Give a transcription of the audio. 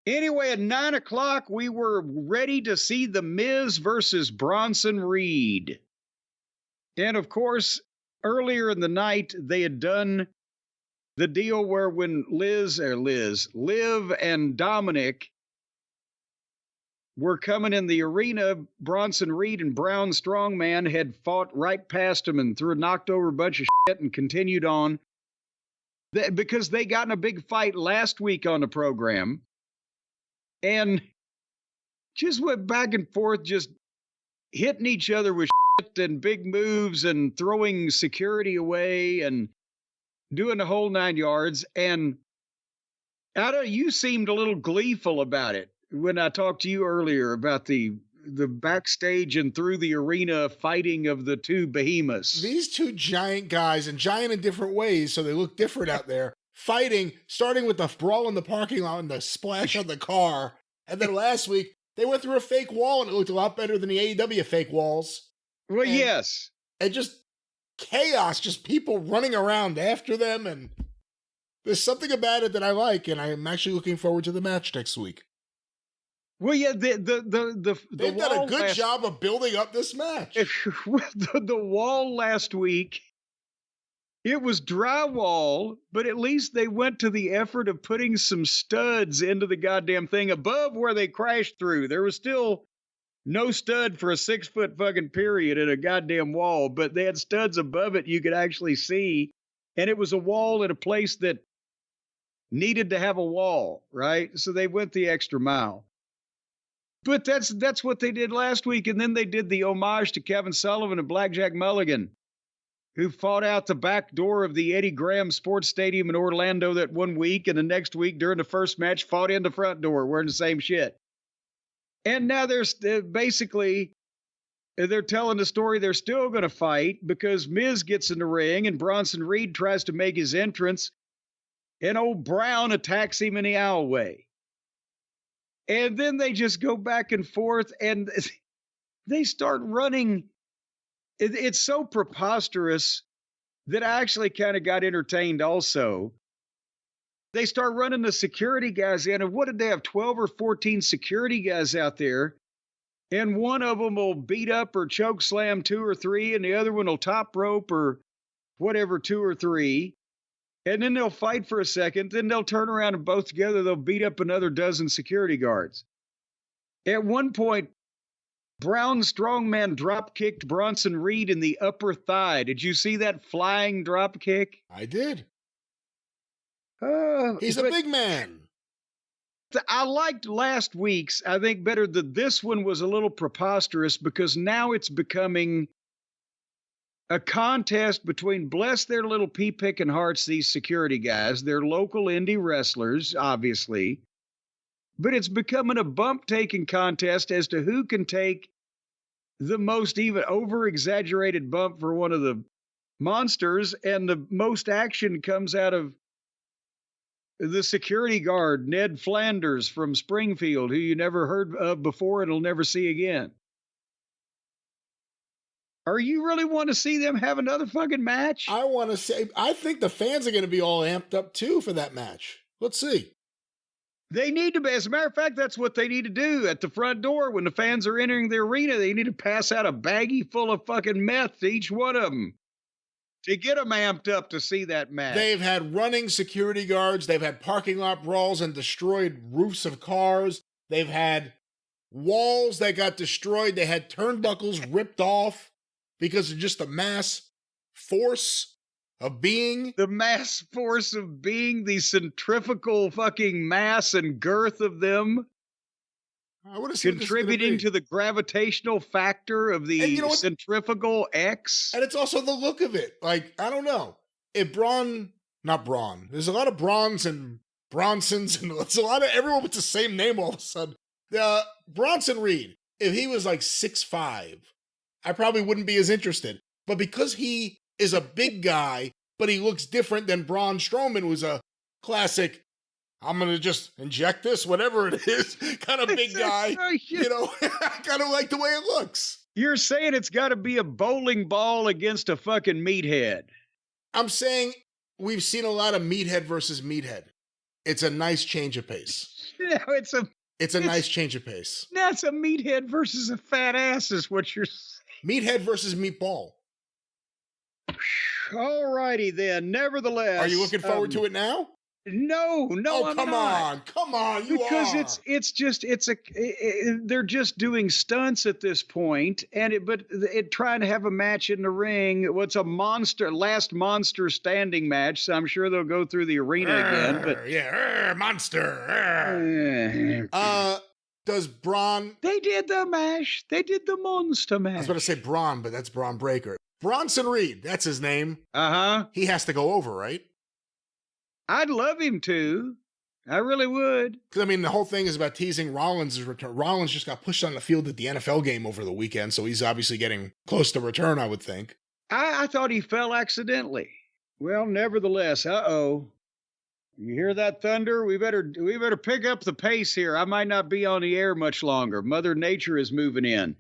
Anyway, at 9 o'clock, we were ready to see The Miz versus Bronson Reed. And of course, earlier in the night, they had done the deal where when Liv and Dominic were coming in the arena, Bronson Reed and Braun Strowman had fought right past him and knocked over a bunch of shit and continued on. Because they got in a big fight last week on the program. And just went back and forth, just hitting each other with shit and big moves and throwing security away and doing the whole 9 yards. And you seemed a little gleeful about it when I talked to you earlier about the backstage and through the arena fighting of the two behemoths. These two giant guys, and giant in different ways, so they look different out there, fighting, starting with the brawl in the parking lot and the splash on the car. And then last week, they went through a fake wall, and it looked a lot better than the AEW fake walls. Well, yes. And just chaos, just people running around after them, and there's something about it that I like, and I'm actually looking forward to the match next week. Well, yeah, they've done a good job of building up this match. The wall last week, it was drywall, but at least they went to the effort of putting some studs into the goddamn thing above where they crashed through. There was still no stud for a 6-foot fucking period in a goddamn wall, but they had studs above it you could actually see, and it was a wall in a place that needed to have a wall, right? So they went the extra mile. But that's what they did last week, and then they did the homage to Kevin Sullivan and Blackjack Mulligan, who fought out the back door of the Eddie Graham Sports Stadium in Orlando that one week, and the next week during the first match fought in the front door wearing the same shit. And now they're telling the story they're still going to fight because Miz gets in the ring and Bronson Reed tries to make his entrance, and old Brown attacks him in the alleyway. And then they just go back and forth, and they start running. It's so preposterous that I actually kind of got entertained also. They start running the security guys in, and what did they have, 12 or 14 security guys out there? And one of them will beat up or choke slam 2 or 3, and the other one will top rope or whatever, 2 or 3. And then they'll fight for a second. Then they'll turn around and both together, they'll beat up another dozen security guards. At one point, Braun Strowman drop-kicked Bronson Reed in the upper thigh. Did you see that flying drop kick? I did. He's a big man. I liked last week's, I think, better that this one was a little preposterous because now it's becoming a contest between, bless their little pea-picking hearts, these security guys. They're local indie wrestlers, obviously. But it's becoming a bump-taking contest as to who can take the most even over-exaggerated bump for one of the monsters, and the most action comes out of the security guard, Ned Flanders from Springfield, who you never heard of before and will never see again. Are you really want to see them have another fucking match? I want to say, I think the fans are going to be all amped up too for that match. Let's see. They need to be. As a matter of fact, that's what they need to do at the front door when the fans are entering the arena. They need to pass out a baggie full of fucking meth to each one of them to get them amped up to see that match. They've had running security guards. They've had parking lot brawls and destroyed roofs of cars. They've had walls that got destroyed. They had turnbuckles ripped off because of just the mass force of being. The mass force of being, the centrifugal fucking mass and girth of them. I want to see contributing to the gravitational factor of the centrifugal X. And it's also the look of it. Like, I don't know. If not Braun. There's a lot of Brauns and Bronsons, and it's a lot of everyone with the same name all of a sudden. Bronson Reed, if he was like 6'5", I probably wouldn't be as interested. But because he is a big guy, but he looks different than Braun Strowman, who's a classic, I'm going to just inject this, whatever it is, kind of big guy. You know, I kind of like the way it looks. You're saying it's got to be a bowling ball against a fucking meathead. I'm saying we've seen a lot of meathead versus meathead. It's a nice change of pace. It's a nice change of pace. Now it's a meathead versus a fat ass is what you're saying. Meathead versus meatball. All righty then. Nevertheless. Are you looking forward to it now? No, Oh, I'm come not. on, you because are. they're just doing stunts at this point, and trying to have a match in the ring. What's a last monster standing match? So I'm sure they'll go through the arena again. But monster. Does Braun? They did the mash. They did the monster match. I was about to say Braun, but that's Braun Breaker. Bronson Reed, that's his name. He has to go over, right? I'd love him to. I really would. Because, I mean, the whole thing is about teasing Rollins' return. Rollins just got pushed on the field at the NFL game over the weekend, so he's obviously getting close to return, I would think. I thought he fell accidentally. Well, nevertheless, you hear that thunder? We better pick up the pace here. I might not be on the air much longer. Mother Nature is moving in.